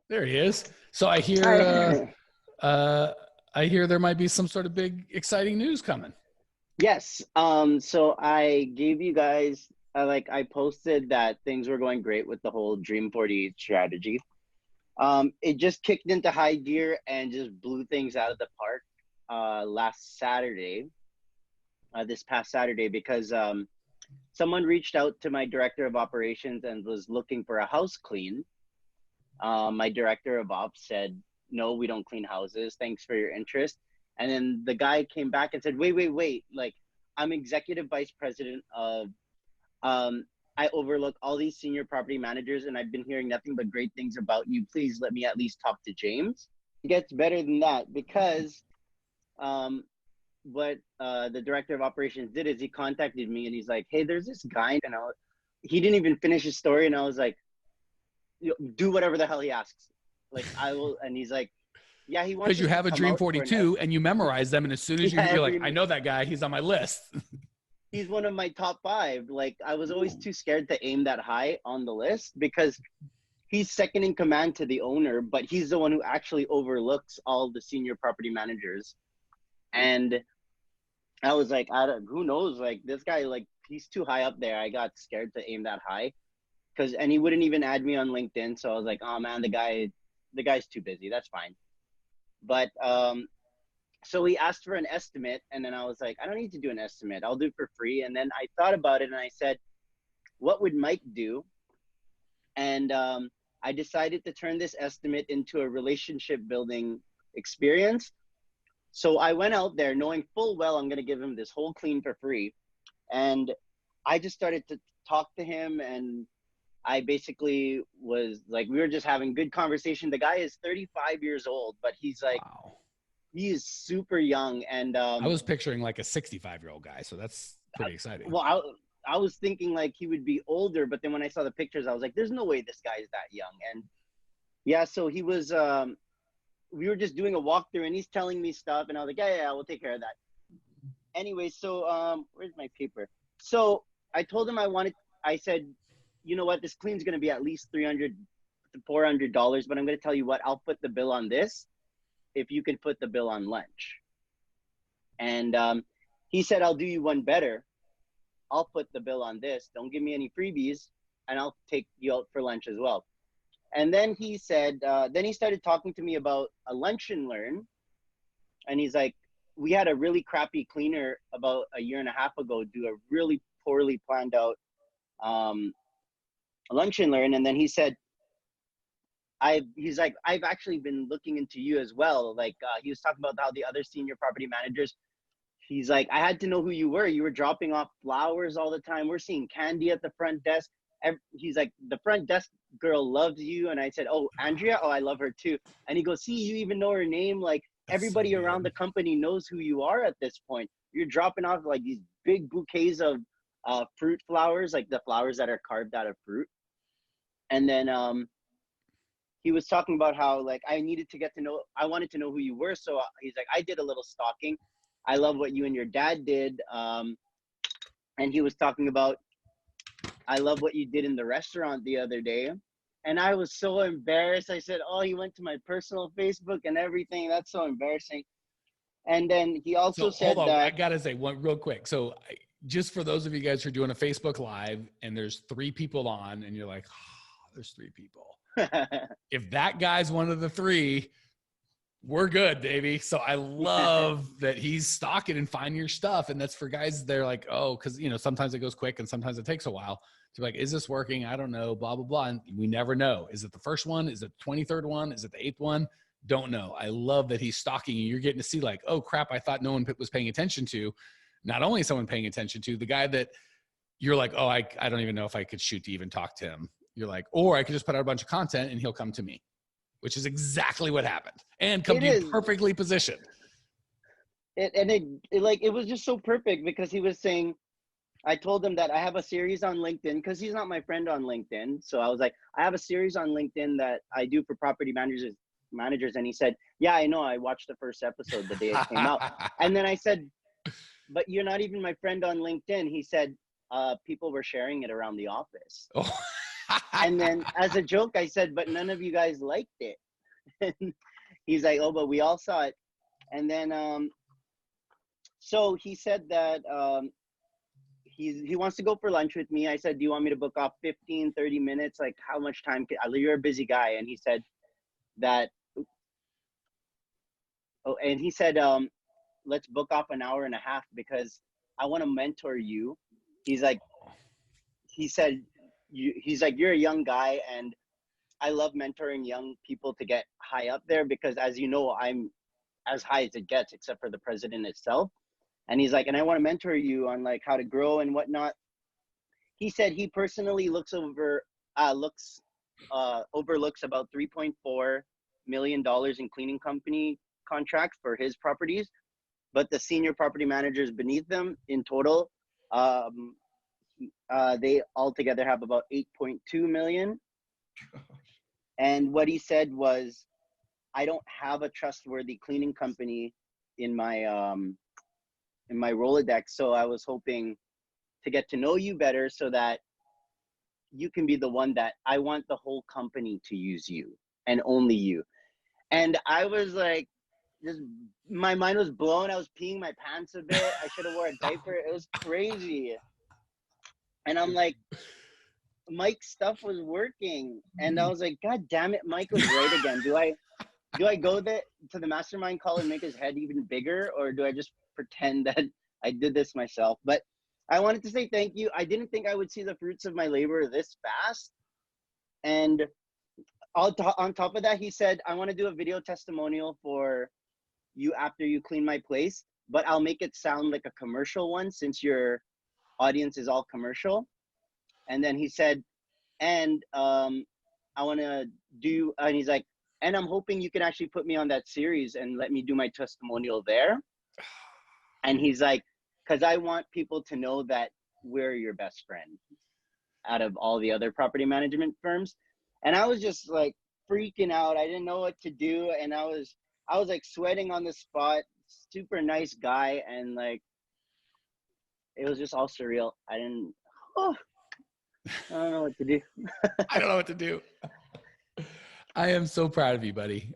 There he is. So Hi. I hear there might be some sort of big exciting news coming. Yes. So I gave you guys I posted that things were going great with the whole Dream 40 strategy. It just kicked into high gear and just blew things out of the park last Saturday, this past Saturday, because someone reached out to my director of operations and was looking for a house clean. My director of ops said, "No, we don't clean houses. Thanks for your interest." And then the guy came back and said, "Wait, wait, wait. Like, I'm executive vice president of, um, I overlook all these senior property managers, and I've been hearing nothing but great things about you. Please let me at least talk to James." It gets better than that because um, what the director of operations did is he contacted me and he's like, "Hey, there's this guy," and he didn't even finish his story, and I was like, "Do whatever the hell he asks. Like, I will." And he's like, "Yeah, he wants Because you us to have a come Dream out for an 42 and you memorize them. And as soon as yeah, you're like, every I know that guy, he's on my list. he's one of my top five. Like, I was always Ooh. too scared to aim that high on the list because he's second in command to the owner, but he's the one who actually overlooks all the senior property managers. And I was like, I don't, who knows? Like, this guy, like, he's too high up there. I got scared to aim that high and he wouldn't even add me on LinkedIn. So I was like, oh man, the guy's too busy. That's fine. But so he asked for an estimate, and then I was like, I don't need to do an estimate. I'll do it for free. And then I thought about it, and I said, what would Mike do? And I decided to turn this estimate into a relationship building experience. So I went out there knowing full well I'm going to give him this whole clean for free. And I just started to talk to him, and I basically was like, we were just having good conversation. The guy is 35 years old, but Wow. he is super young. And I was picturing like a 65-year-old guy. So that's pretty exciting. well, I was thinking like he would be older, but then when I saw the pictures, I was like, there's no way this guy is that young. And yeah, so he was, we were just doing a walkthrough and he's telling me stuff. And I was like, yeah, we'll take care of that. Anyway, so where's my paper? So I told him I said, you know what, this clean's going to be at least 300 to $400, but I'm going to tell you what, I'll put the bill on this if you can put the bill on lunch. And he said, I'll do you one better. I'll put the bill on this. Don't give me any freebies, and I'll take you out for lunch as well. And then he said, then he started talking to me about a lunch and learn. And he's like, we had a really crappy cleaner about a year and a half ago do a really poorly planned out um, lunch and learn. And then he said, he's like, I've actually been looking into you as well. Like he was talking about how the other senior property managers, he's like, I had to know who you were. You were dropping off flowers all the time. We're seeing candy at the front desk. He's like, the front desk girl loves you. And I said, oh, Andrea? Oh, I love her too. And he goes, see, you even know her name. Like That's so everybody around good. the company knows who you are at this point. You're dropping off like these big bouquets of fruit flowers, like the flowers that are carved out of fruit. And then he was talking about how like I wanted to know who you were. So he's like, I did a little stalking. I love what you and your dad did. And he was talking about, I love what you did in the restaurant the other day. And I was so embarrassed. I said, oh, he went to my personal Facebook and everything. That's so embarrassing. And then he also So hold said on. I that, got to say one real quick. So just for those of you guys who are doing a Facebook Live and there's three people on and you're like, oh, there's three people. If that guy's one of the three, we're good, baby. So I love that he's stalking and finding your stuff. And that's for guys, they're like, oh, because, sometimes it goes quick and sometimes it takes a while. To be like, is this working? I don't know, blah, blah, blah. And we never know. Is it the first one? Is it the 23rd one? Is it the 8th one? Don't know. I love that he's stalking you. You're getting to see like, oh, crap, I thought no one was paying attention to. Not only is someone paying attention to, the guy that you're like, oh, I don't even know if I could shoot to even talk to him. You're like, or I could just put out a bunch of content and he'll come to me, which is exactly what happened, and come it to you is, perfectly positioned. it was just so perfect because he was saying, I told him that I have a series on LinkedIn because he's not my friend on LinkedIn. So I was like, I have a series on LinkedIn that I do for property managers. And he said, yeah, I know. I watched the first episode the day it came out. And then I said, but you're not even my friend on LinkedIn. He said, people were sharing it around the office. Oh. And then as a joke, I said, but none of you guys liked it. And he's like, oh, but we all saw it. And then, so he said that he wants to go for lunch with me. I said, do you want me to book off 15, 30 minutes? Like, how much time? You're a busy guy. And he said that, oh, and he said, let's book off an hour and a half because I want to mentor you. He's like, he said, he's like, you're a young guy and I love mentoring young people to get high up there because, as you know, I'm as high as it gets except for the president itself. And he's like, and I want to mentor you on like how to grow and whatnot. He said he personally overlooks about $3.4 million in cleaning company contracts for his properties, but the senior property managers beneath them in total, they altogether have about 8.2 million. And what he said was, I don't have a trustworthy cleaning company in my Rolodex, so I was hoping to get to know you better so that you can be the one that I want the whole company to use you and only you. And I was like, just my mind was blown. I was peeing my pants a bit. I should have wore a diaper. It was crazy. And I'm like, Mike's stuff was working. And I was like, God damn it, Mike was right again. Do I go there to the mastermind call and make his head even bigger, or do I just pretend that I did this myself? But I wanted to say thank you. I didn't think I would see the fruits of my labor this fast. And on top of that, he said, I want to do a video testimonial for you after you clean my place, but I'll make it sound like a commercial one since your audience is all commercial. And then he said, and I want to do, and he's like, and I'm hoping you can actually put me on that series and let me do my testimonial there. And he's like, because I want people to know that we're your best friend out of all the other property management firms. And I was just like freaking out. I didn't know what to do. And I was like sweating on the spot. Super nice guy. And like, it was just all surreal. I don't know what to do. I don't know what to do. I am so proud of you, buddy.